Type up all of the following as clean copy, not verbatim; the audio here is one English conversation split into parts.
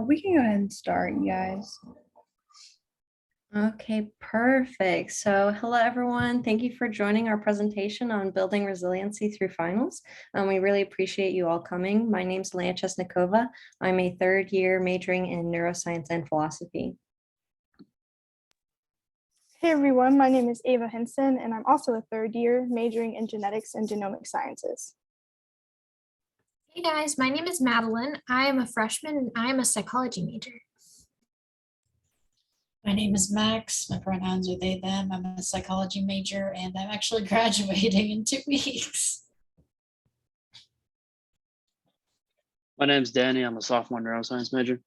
We can go ahead and start, you guys. Okay, perfect. So hello, everyone. Thank you for joining our presentation on building resiliency through finals. We really appreciate you all coming. My name is Lana Chesnikova. I'm a third year majoring in neuroscience and philosophy. Hey everyone, my name is Ava Henson, and I'm also a third year majoring in genetics and genomic sciences. Hey guys, my name is Madeline. I am a freshman and I am a psychology major. My name is Max. My pronouns are they, them. I'm a psychology major and I'm actually graduating in 2 weeks. My name's Danny. I'm a sophomore neuroscience major.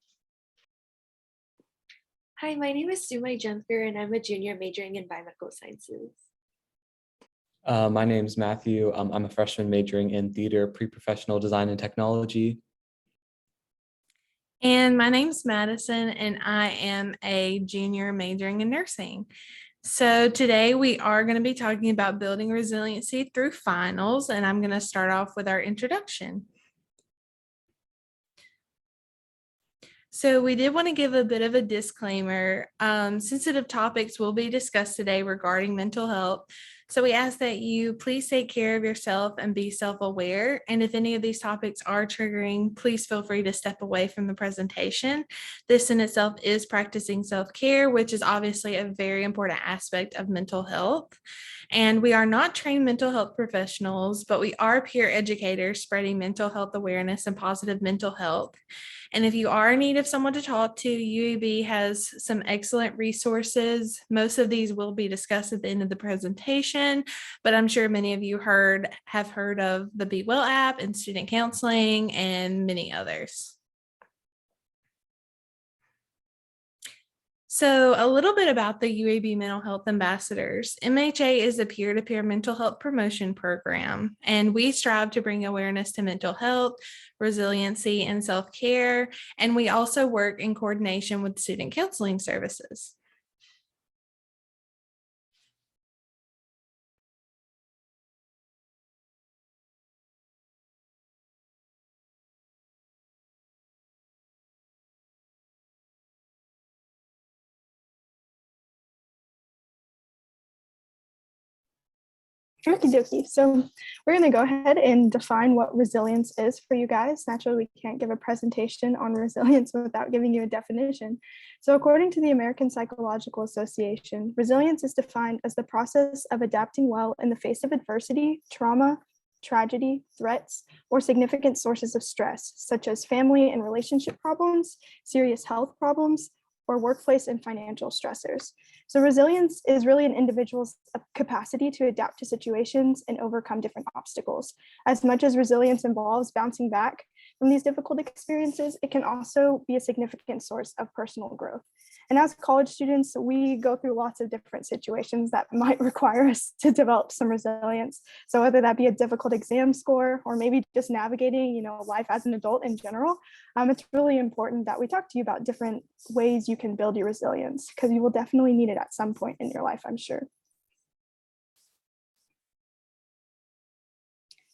Hi, my name is Sumai Jemfer and I'm a junior majoring in biomedical sciences. My name is Matthew. I'm a freshman majoring in theater, pre-professional design and technology. And my name's Madison, and I am a junior majoring in nursing. So today we are going to be talking about building resiliency through finals, and I'm going to start off with our introduction. So we did want to give a bit of a disclaimer. Sensitive topics will be discussed today regarding mental health. So we ask that you please take care of yourself and be self-aware. And if any of these topics are triggering, please feel free to step away from the presentation. This in itself is practicing self-care, which is obviously a very important aspect of mental health. And we are not trained mental health professionals, but we are peer educators spreading mental health awareness and positive mental health. And if you are in need of someone to talk to, UAB has some excellent resources. Most of these will be discussed at the end of the presentation, but I'm sure many of you have heard of the Be Well app and student counseling and many others. So a little bit about the UAB Mental Health Ambassadors. MHA is a peer-to-peer mental health promotion program, and we strive to bring awareness to mental health, resiliency, and self-care, and we also work in coordination with student counseling services. Okie dokie. So we're going to go ahead and define what resilience is for you guys. Naturally, we can't give a presentation on resilience without giving you a definition. So according to the American Psychological Association, resilience is defined as the process of adapting well in the face of adversity, trauma, tragedy, threats, or significant sources of stress, such as family and relationship problems, serious health problems, or workplace and financial stressors. So resilience is really an individual's capacity to adapt to situations and overcome different obstacles. As much as resilience involves bouncing back from these difficult experiences, it can also be a significant source of personal growth. And as college students, we go through lots of different situations that might require us to develop some resilience. So whether that be a difficult exam score or maybe just navigating, life as an adult in general, it's really important that we talk to you about different ways you can build your resilience, because you will definitely need it at some point in your life, I'm sure.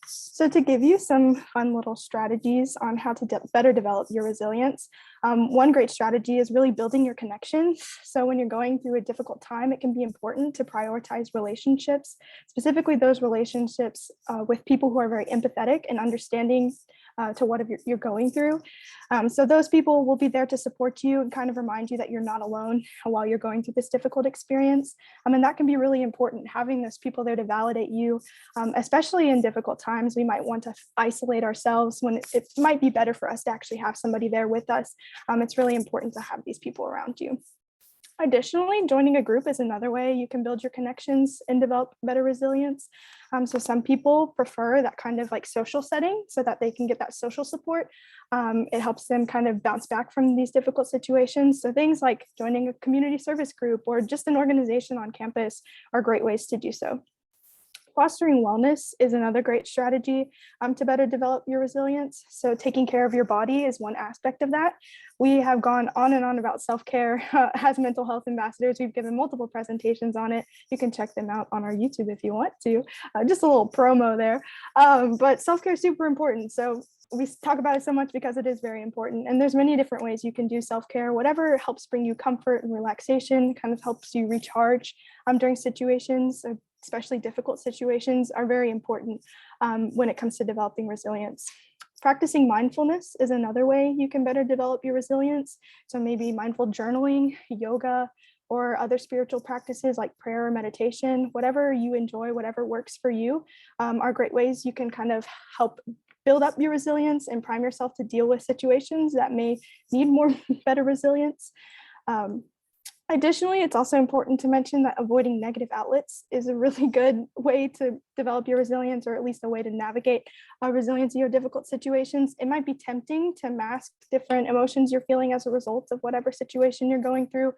So to give you some fun little strategies on how to better develop your resilience, one great strategy is really building your connections. So when you're going through a difficult time, it can be important to prioritize relationships, specifically those relationships with people who are very empathetic and understanding to what you're going through. So those people will be there to support you and kind of remind you that you're not alone while you're going through this difficult experience. And that can be really important, having those people there to validate you, especially in difficult times. We might want to isolate ourselves when it might be better for us to actually have somebody there with us. It's really important to have these people around you. Additionally, joining a group is another way you can build your connections and develop better resilience. So some people prefer that kind of like social setting so that they can get that social support. It helps them kind of bounce back from these difficult situations. So things like joining a community service group or just an organization on campus are great ways to do so. Fostering wellness is another great strategy to better develop your resilience. So taking care of your body is one aspect of that. We have gone on and on about self-care as mental health ambassadors. We've given multiple presentations on it. You can check them out on our YouTube if you want to. Just a little promo there. But self-care is super important. So we talk about it so much because it is very important. And there's many different ways you can do self-care. Whatever helps bring you comfort and relaxation, kind of helps you recharge during situations, especially difficult situations, are very important when it comes to developing resilience. Practicing mindfulness is another way you can better develop your resilience. So maybe mindful journaling, yoga, or other spiritual practices like prayer or meditation, whatever you enjoy, whatever works for you, are great ways you can kind of help build up your resilience and prime yourself to deal with situations that may need more better resilience. Additionally, it's also important to mention that avoiding negative outlets is a really good way to develop your resilience, or at least a way to navigate resiliency or difficult situations. It might be tempting to mask different emotions you're feeling as a result of whatever situation you're going through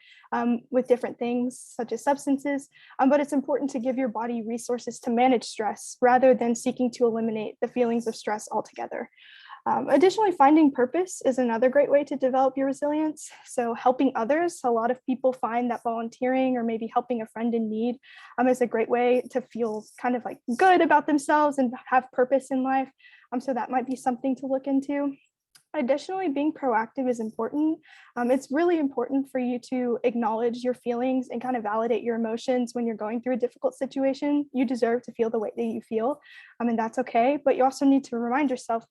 with different things, such as substances, but it's important to give your body resources to manage stress rather than seeking to eliminate the feelings of stress altogether. Additionally, finding purpose is another great way to develop your resilience. So helping others, a lot of people find that volunteering or maybe helping a friend in need is a great way to feel kind of like good about themselves and have purpose in life. So that might be something to look into. Additionally, being proactive is important. It's really important for you to acknowledge your feelings and kind of validate your emotions when you're going through a difficult situation. You deserve to feel the way that you feel, and that's okay. But you also need to remind yourself,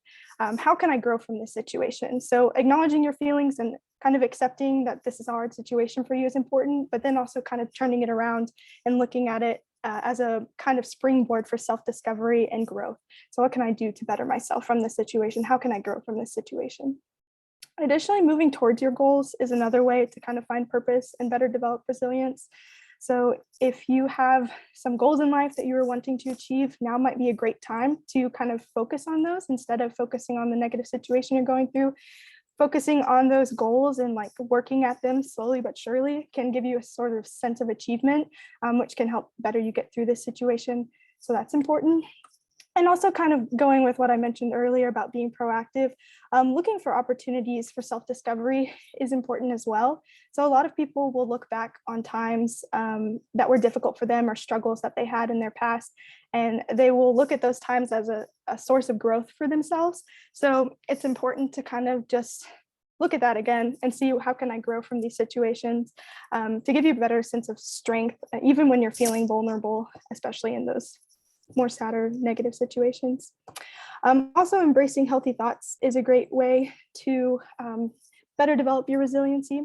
how can I grow from this situation? So acknowledging your feelings and kind of accepting that this is a hard situation for you is important, but then also kind of turning it around and looking at it as a kind of springboard for self-discovery and growth. So what can I do to better myself from this situation? How can I grow from this situation? Additionally, moving towards your goals is another way to kind of find purpose and better develop resilience. So if you have some goals in life that you are wanting to achieve, now might be a great time to kind of focus on those instead of focusing on the negative situation you're going through. Focusing on those goals and like working at them slowly but surely can give you a sort of sense of achievement, which can help better you get through this situation. So that's important. And also kind of going with what I mentioned earlier about being proactive, looking for opportunities for self-discovery is important as well. So a lot of people will look back on times that were difficult for them or struggles that they had in their past, and they will look at those times as a source of growth for themselves. So it's important to kind of just look at that again and see how can I grow from these situations to give you a better sense of strength, even when you're feeling vulnerable, especially in those more sadder negative situations. Also, embracing healthy thoughts is a great way to better develop your resiliency.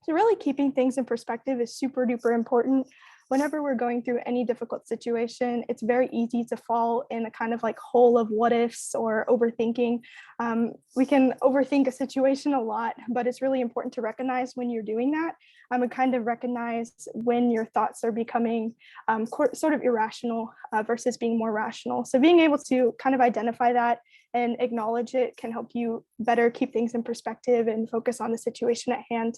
So really keeping things in perspective is super duper important. Whenever we're going through any difficult situation, it's very easy to fall in a kind of like hole of what ifs or overthinking. We can overthink a situation a lot, but it's really important to recognize when you're doing that and kind of recognize when your thoughts are becoming sort of irrational versus being more rational. So being able to kind of identify that and acknowledge it can help you better keep things in perspective and focus on the situation at hand.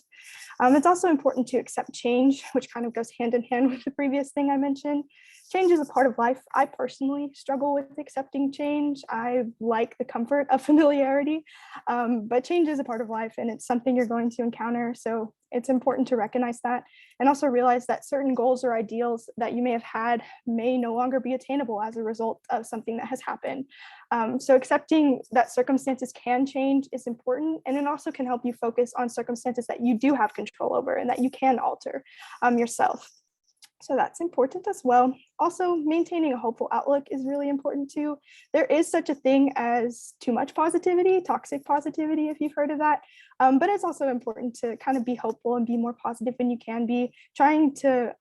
It's also important to accept change, which kind of goes hand in hand with the previous thing I mentioned. Change is a part of life. I personally struggle with accepting change. I like the comfort of familiarity, but change is a part of life and it's something you're going to encounter. So it's important to recognize that and also realize that certain goals or ideals that you may have had may no longer be attainable as a result of something that has happened. So accepting that circumstances can change is important, and it also can help you focus on circumstances that you do have control over and that you can alter yourself. So that's important as well. Also, maintaining a hopeful outlook is really important too. There is such a thing as too much positivity, toxic positivity, if you've heard of that. But it's also important to kind of be hopeful and be more positive than you can be. Trying to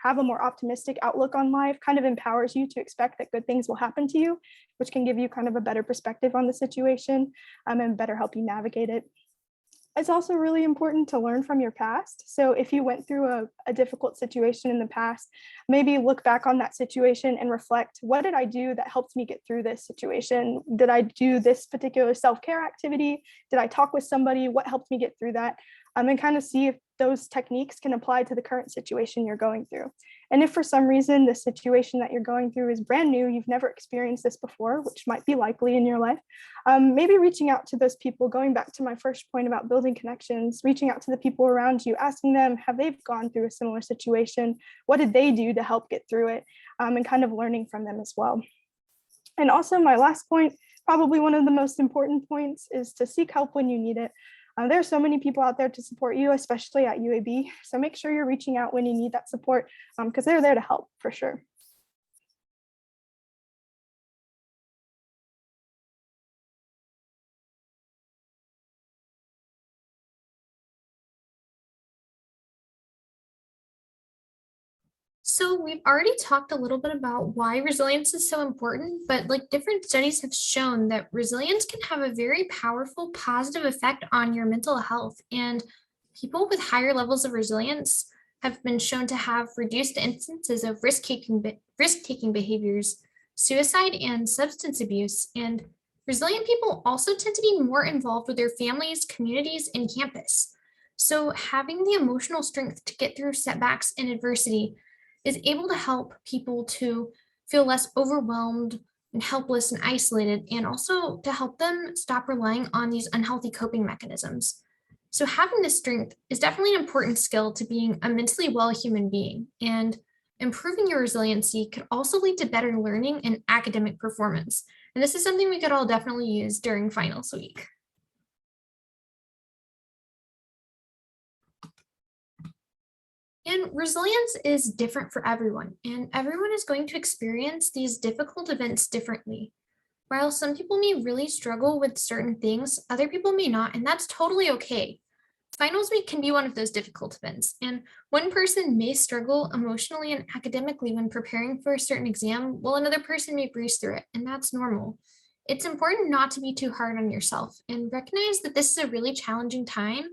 have a more optimistic outlook on life kind of empowers you to expect that good things will happen to you, which can give you kind of a better perspective on the situation and better help you navigate it. It's also really important to learn from your past. So if you went through a difficult situation in the past, maybe look back on that situation and reflect, what did I do that helped me get through this situation? Did I do this particular self-care activity? Did I talk with somebody? What helped me get through that? And kind of see if those techniques can apply to the current situation you're going through. And if for some reason the situation that you're going through is brand new, you've never experienced this before, which might be likely in your life, maybe reaching out to those people, going back to my first point about building connections, reaching out to the people around you, asking them, have they gone through a similar situation? What did they do to help get through it? And kind of learning from them as well. And also my last point, probably one of the most important points is to seek help when you need it. There are so many people out there to support you, especially at UAB. So make sure you're reaching out when you need that support because they're there to help for sure. So we've already talked a little bit about why resilience is so important, but like different studies have shown that resilience can have a very powerful positive effect on your mental health. And people with higher levels of resilience have been shown to have reduced instances of risk-taking behaviors, suicide, and substance abuse. And resilient people also tend to be more involved with their families, communities, and campus. So having the emotional strength to get through setbacks and adversity is able to help people to feel less overwhelmed and helpless and isolated, and also to help them stop relying on these unhealthy coping mechanisms. So having this strength is definitely an important skill to being a mentally well human being, and improving your resiliency could also lead to better learning and academic performance. And this is something we could all definitely use during finals week. And resilience is different for everyone, and everyone is going to experience these difficult events differently. While some people may really struggle with certain things, other people may not, and that's totally okay. Finals week can be one of those difficult events, and one person may struggle emotionally and academically when preparing for a certain exam, while another person may breeze through it, and that's normal. It's important not to be too hard on yourself and recognize that this is a really challenging time.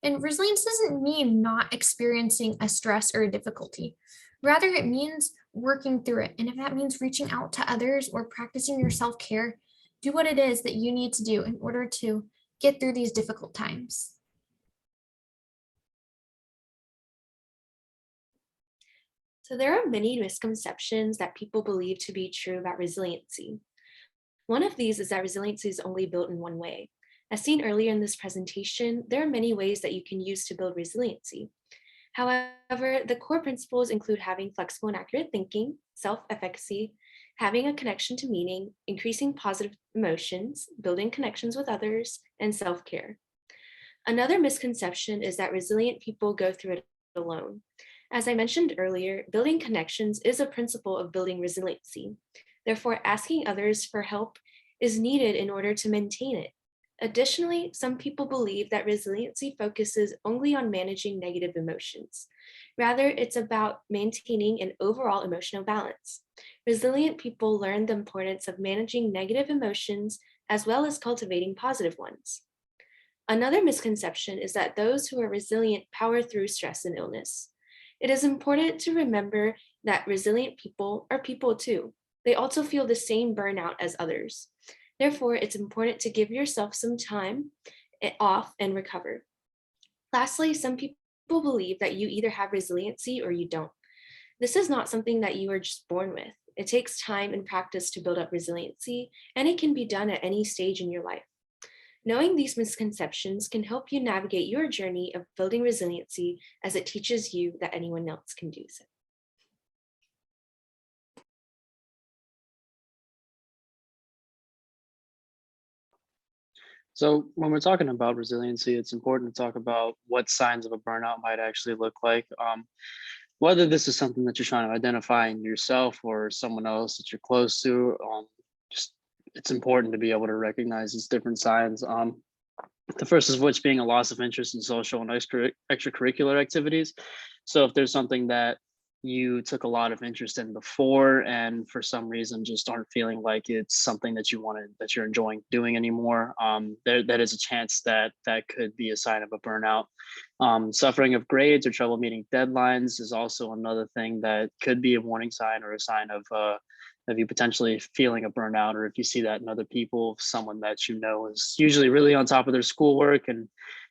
And resilience doesn't mean not experiencing a stress or a difficulty. Rather, it means working through it. And if that means reaching out to others or practicing your self-care, do what it is that you need to do in order to get through these difficult times. So there are many misconceptions that people believe to be true about resiliency. One of these is that resiliency is only built in one way. As seen earlier in this presentation, there are many ways that you can use to build resiliency. However, the core principles include having flexible and accurate thinking, self-efficacy, having a connection to meaning, increasing positive emotions, building connections with others, and self-care. Another misconception is that resilient people go through it alone. As I mentioned earlier, building connections is a principle of building resiliency. Therefore, asking others for help is needed in order to maintain it. Additionally, some people believe that resiliency focuses only on managing negative emotions. Rather, it's about maintaining an overall emotional balance. Resilient people learn the importance of managing negative emotions as well as cultivating positive ones. Another misconception is that those who are resilient power through stress and illness. It is important to remember that resilient people are people too. They also feel the same burnout as others. Therefore, it's important to give yourself some time off and recover. Lastly, some people believe that you either have resiliency or you don't. This is not something that you are just born with. It takes time and practice to build up resiliency, and it can be done at any stage in your life. Knowing these misconceptions can help you navigate your journey of building resiliency as it teaches you that anyone else can do so. So when we're talking about resiliency, it's important to talk about what signs of a burnout might actually look like. Whether this is something that you're trying to identify in yourself or someone else that you're close to, just it's important to be able to recognize these different signs. The first is which being a loss of interest in social and extracurricular activities. So if there's something that you took a lot of interest in before and for some reason just aren't feeling like it's something that that you're enjoying doing anymore, that is a chance that that could be a sign of a burnout. Suffering of grades or trouble meeting deadlines is also another thing that could be a warning sign or a sign of you potentially feeling a burnout, or if you see that in other people, someone that you know is usually really on top of their schoolwork and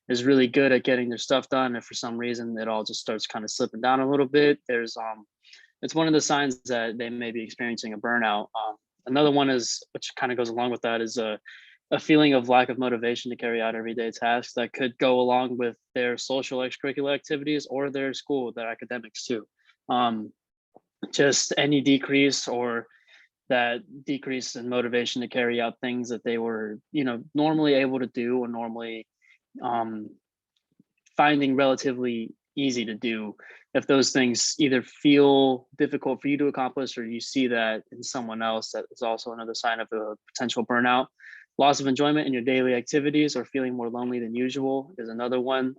is really good at getting their stuff done, and for some reason it all just starts kind of slipping down a little bit, it's one of the signs that they may be experiencing a burnout. Another one is, which kind of goes along with that, is a feeling of lack of motivation to carry out everyday tasks that could go along with their social extracurricular activities or their school, their academics too. Just any decrease or that decrease in motivation to carry out things that they were, normally able to do or normally um, finding relatively easy to do. If those things either feel difficult for you to accomplish or you see that in someone else, that is also another sign of a potential burnout. Loss of enjoyment in your daily activities or feeling more lonely than usual is another one.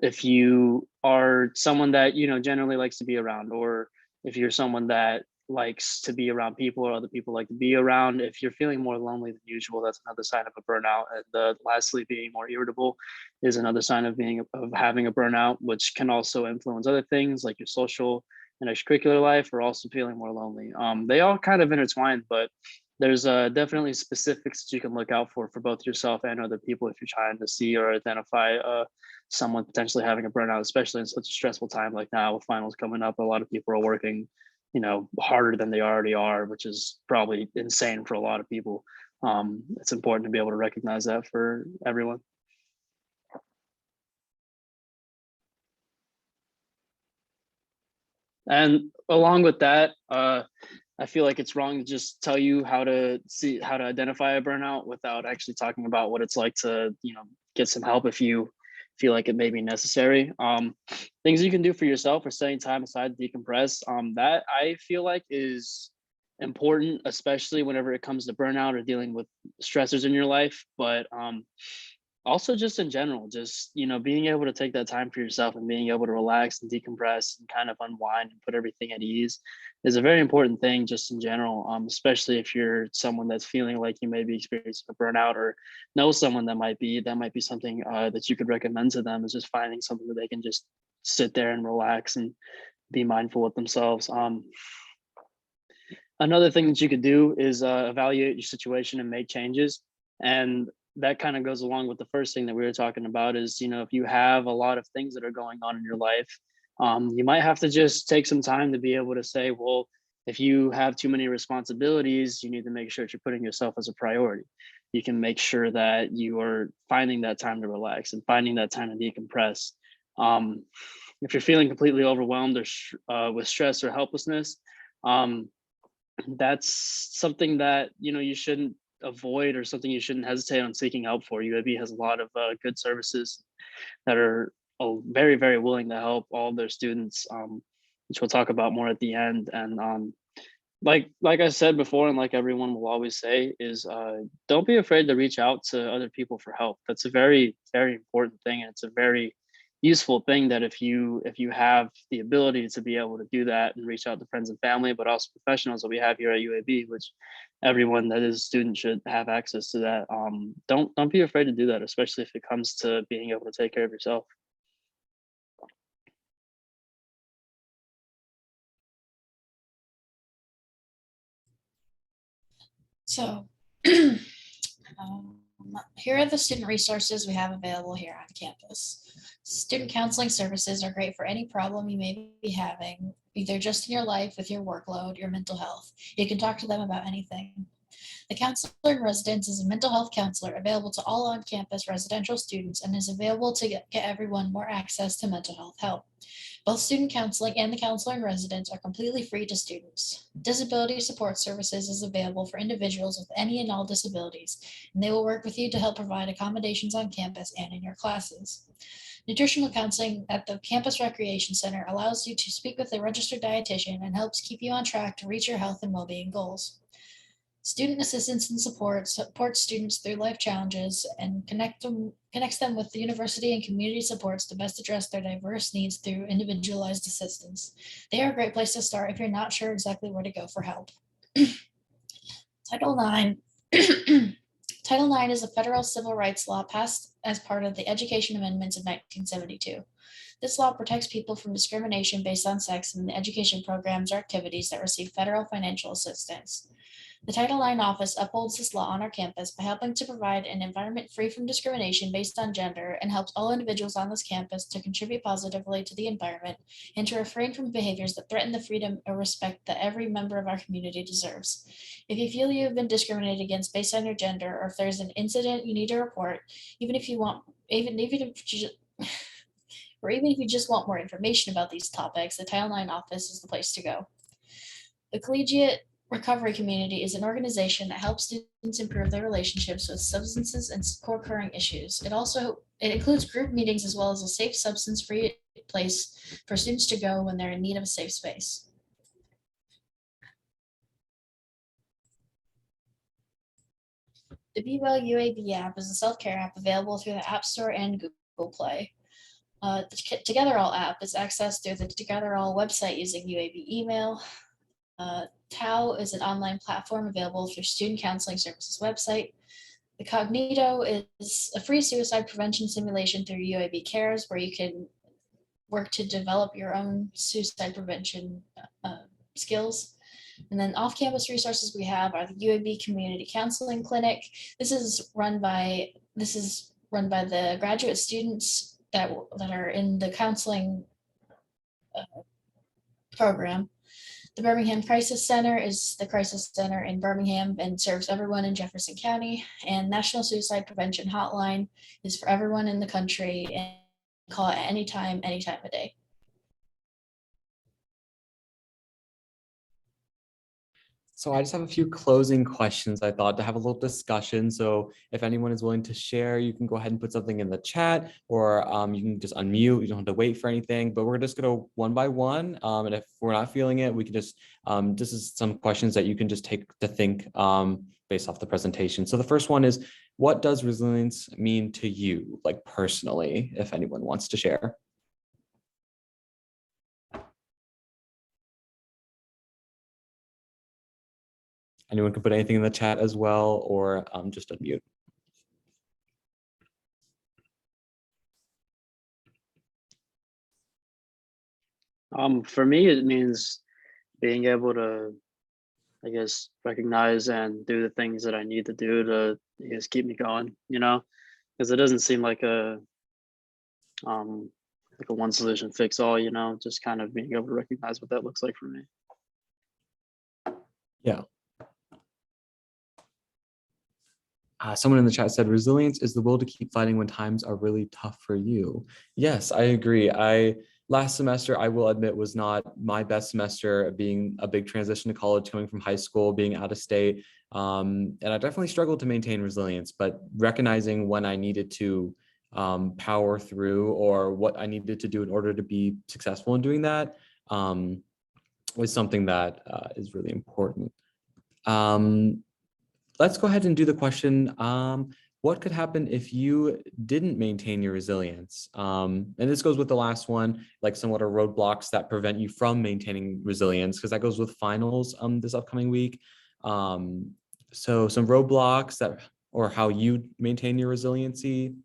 If you are someone that generally likes to be around, or if you're someone that likes to be around people or other people like to be around, if you're feeling more lonely than usual, that's another sign of a burnout. And lastly, being more irritable is another sign of having a burnout, which can also influence other things like your social and extracurricular life, or also feeling more lonely. They all kind of intertwine, but there's definitely specifics that you can look out for both yourself and other people if you're trying to see or identify someone potentially having a burnout, especially in such a stressful time like now with finals coming up. A lot of people are working, harder than they already are, which is probably insane for a lot of people. It's important to be able to recognize that for everyone. And along with that, I feel like it's wrong to just tell you how to identify a burnout without actually talking about what it's like to, get some help if you feel like it may be necessary. Things you can do for yourself or setting time aside to decompress. That I feel like is important, especially whenever it comes to burnout or dealing with stressors in your life. But also just in general, just being able to take that time for yourself and being able to relax and decompress and kind of unwind and put everything at ease is a very important thing just in general, especially if you're someone that's feeling like you may be experiencing a burnout or know someone that might be something that you could recommend to them, is just finding something that they can just sit there and relax and be mindful with themselves. Another thing that you could do is evaluate your situation and make changes. And that kind of goes along with the first thing that we were talking about is, if you have a lot of things that are going on in your life, you might have to just take some time to be able to say, well, if you have too many responsibilities, you need to make sure that you're putting yourself as a priority. You can make sure that you are finding that time to relax and finding that time to decompress. If you're feeling completely overwhelmed or with stress or helplessness, that's something that you shouldn't avoid, or something you shouldn't hesitate on seeking help for. UAB has a lot of good services that are very, very willing to help all of their students, which we'll talk about more at the end. And like I said before, and like everyone will always say, is don't be afraid to reach out to other people for help. That's a very, very important thing, and it's a very useful thing that if you have the ability to be able to do that and reach out to friends and family, but also professionals that we have here at UAB, which everyone that is a student should have access to that. Don't be afraid to do that, especially if it comes to being able to take care of yourself. So here are the student resources we have available here on campus. Student counseling services are great for any problem you may be having, either just in your life, with your workload, your mental health. You can talk to them about anything. The counselor in residence is a mental health counselor available to all on-campus residential students and is available to get everyone more access to mental health help. Both student counseling and the counselor in residence are completely free to students. Disability support services is available for individuals with any and all disabilities, and they will work with you to help provide accommodations on campus and in your classes. Nutritional counseling at the campus recreation center allows you to speak with a registered dietitian and helps keep you on track to reach your health and well-being goals. Student assistance and support supports students through life challenges and connects them with the university and community supports to best address their diverse needs through individualized assistance. They are a great place to start if you're not sure exactly where to go for help. Title IX. Title IX is a federal civil rights law passed as part of the Education Amendments of 1972. This law protects people from discrimination based on sex in the education programs or activities that receive federal financial assistance. The Title IX office upholds this law on our campus by helping to provide an environment free from discrimination based on gender, and helps all individuals on this campus to contribute positively to the environment and to refrain from behaviors that threaten the freedom or respect that every member of our community deserves. If you feel you have been discriminated against based on your gender, or if there's an incident you need to report, even if you just want more information about these topics, the Title IX office is the place to go. The Collegiate Recovery Community is an organization that helps students improve their relationships with substances and co-occurring issues. It includes group meetings as well as a safe substance-free place for students to go when they're in need of a safe space. The Be Well UAB app is a self-care app available through the App Store and Google Play. The Together All app is accessed through the Together All website using UAB email. TAO is an online platform available through Student Counseling Services website. The Cognito is a free suicide prevention simulation through UAB Cares, where you can work to develop your own suicide prevention skills. And then off-campus resources we have are the UAB Community Counseling Clinic. This is run by the graduate students that are in the counseling program. The Birmingham Crisis Center is the crisis center in Birmingham and serves everyone in Jefferson County. And National Suicide Prevention Hotline is for everyone in the country and call it any time of day. So I just have a few closing questions I thought to have a little discussion. So if anyone is willing to share, you can go ahead and put something in the chat, or you can just unmute. You don't have to wait for anything, but we're just going to one by one. And if we're not feeling it, we can just, this is some questions that you can just take to think based off the presentation. So the first one is, what does resilience mean to you, like personally, if anyone wants to share? Anyone can put anything in the chat as well, or just unmute. For me, it means being able to, I guess, recognize and do the things that I need to do to, I guess, keep me going, because it doesn't seem like a one solution fix all, just kind of being able to recognize what that looks like for me. Yeah. Someone in the chat said, resilience is the will to keep fighting when times are really tough for you. Yes, I agree. Last semester, I will admit, was not my best semester, being a big transition to college, coming from high school, being out of state. And I definitely struggled to maintain resilience, but recognizing when I needed to power through, or what I needed to do in order to be successful in doing that, was something that is really important. Let's go ahead and do the question. What could happen if you didn't maintain your resilience? And this goes with the last one, like some what are roadblocks that prevent you from maintaining resilience, because that goes with finals this upcoming week. So some roadblocks that, or how you maintain your resiliency.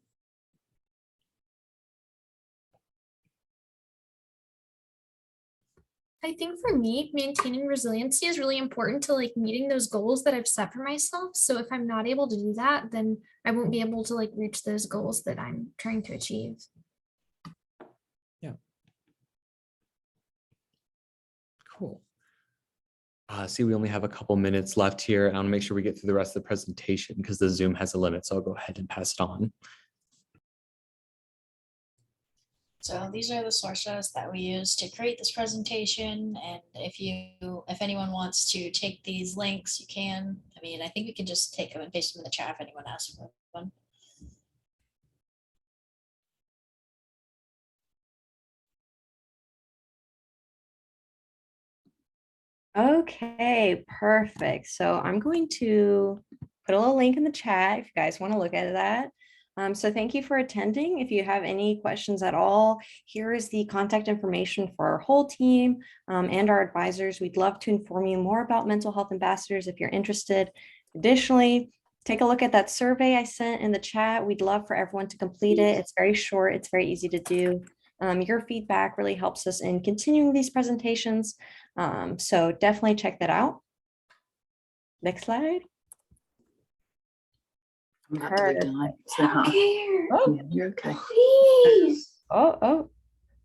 I think for me, maintaining resiliency is really important to like meeting those goals that I've set for myself. So if I'm not able to do that, then I won't be able to like reach those goals that I'm trying to achieve. Yeah. Cool. See, we only have a couple minutes left here, and I want to make sure we get through the rest of the presentation because the Zoom has a limit. So I'll go ahead and pass it on. So these are the sources that we use to create this presentation. And if anyone wants to take these links, you can. I mean, I think we can just take them and paste them in the chat if anyone asks for them. Okay, perfect. So I'm going to put a little link in the chat if you guys want to look at that. So thank you for attending. If you have any questions at all, here is the contact information for our whole team and our advisors. We'd love to inform you more about mental health ambassadors if you're interested. Additionally, take a look at that survey I sent in the chat. We'd love for everyone to complete it. It's very short. It's very easy to do. Your feedback really helps us in continuing these presentations. So definitely check that out. Next slide. I'm not really done. So, I don't care. Oh, yeah, you're okay. Please. oh.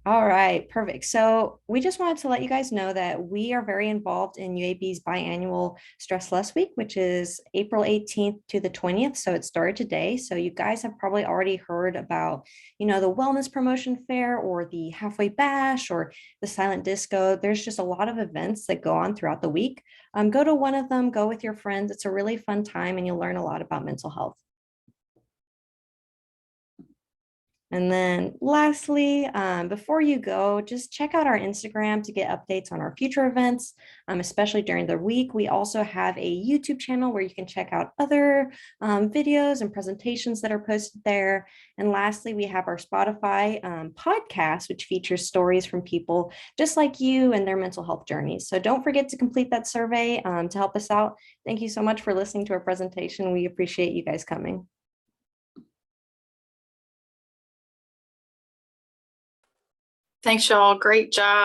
All right, perfect. So we just wanted to let you guys know that we are very involved in UAB's biannual Stress Less Week, which is April 18th to the 20th. So it started today. So you guys have probably already heard about, the wellness promotion fair or the halfway bash or the silent disco. There's just a lot of events that go on throughout the week. Go to one of them, go with your friends. It's a really fun time and you'll learn a lot about mental health. And then lastly, before you go, just check out our Instagram to get updates on our future events, especially during the week. We also have a YouTube channel where you can check out other videos and presentations that are posted there. And lastly, we have our Spotify podcast, which features stories from people just like you and their mental health journeys. So don't forget to complete that survey to help us out. Thank you so much for listening to our presentation. We appreciate you guys coming. Thanks, y'all. Great job.